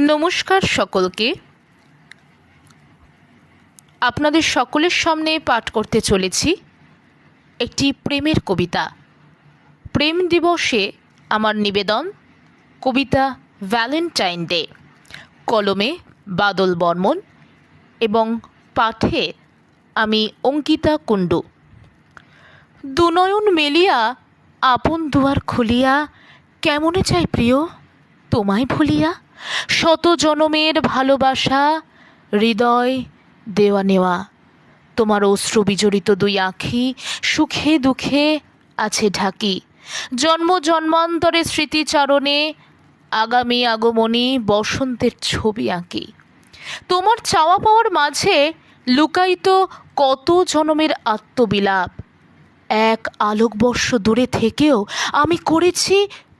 নমস্কার সকলকে। আপনাদের সকলের সামনে পাঠ করতে চলেছি একটি প্রেমের কবিতা। প্রেম দিবসে আমার নিবেদন কবিতা ভ্যালেন্টাইন ডে। কলমে বাদল বর্মন এবং পাঠে আমি অঙ্কিতা কুণ্ডু। দুনয়ন মেলিয়া আপন দুয়ার খুলিয়া কেমনে চাই প্রিয় তোমায় ভুলিয়া, শত জনমের ভালোবাসা হৃদয় দেওয়া নেওয়া। তোমার অশ্রু বিজড়িত দুই আঁখি সুখে দুঃখে আছে ঢাকি, জন্ম জন্মান্তরের স্মৃতিচারণে আগামী আগমনী বসন্তের ছবি আঁকি। তোমার চাওয়া পাওয়ার মাঝে লুকায়িত কত জনমের আত্মবিলাপ। এক আলোকবর্ষ দূরে থেকেও আমি করেছি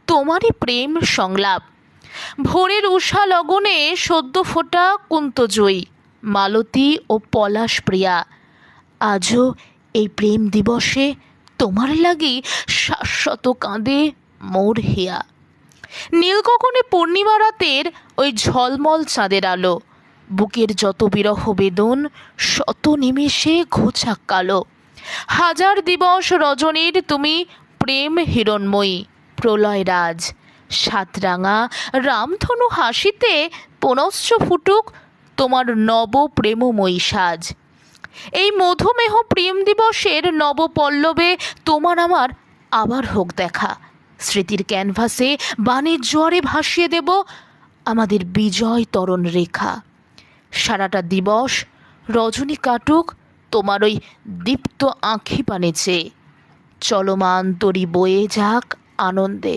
তোমারই প্রেম সংলাপ। ভোরের উষা লগনে সদ্য ফোটা কুন্তজয়ী মালতী ও পলাশ প্রিয়া, আজও এই প্রেম দিবসে তোমার লাগি শাশ্বত কাঁদে মোর হিয়া। নীলগগনে পূর্ণিমা রাতের ওই ঝলমল চাঁদের আলো, বুকের যত বিরহ বেদন শত নিমেষে ঘোচাক কালো। হাজার দিবস রজনীর তুমি প্রেম হিরণময়ী প্রলয় রাজ, সাতরাঙা রামধনু হাসিতে পুনশ্চ ফুটুক তোমার নব প্রেমময়ী সাজ। এই মধুমেহ প্রেম দিবসের নবপল্লবে তোমার আমার আবার হোক দেখা। স্মৃতির ক্যানভাসে বাণের জোয়ারে ভাসিয়ে দেব আমাদের বিজয় তরণ রেখা। সারাটা দিবস রজনী কাটুক তোমার ওই দীপ্ত আঁখি পানে চেয়ে, চলমান তরি বয়ে যাক আনন্দে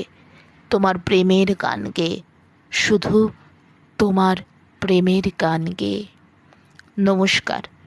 তোমার প্রেমের গান গেয়ে, শুধু তোমার প্রেমের গান গেয়ে। নমস্কার।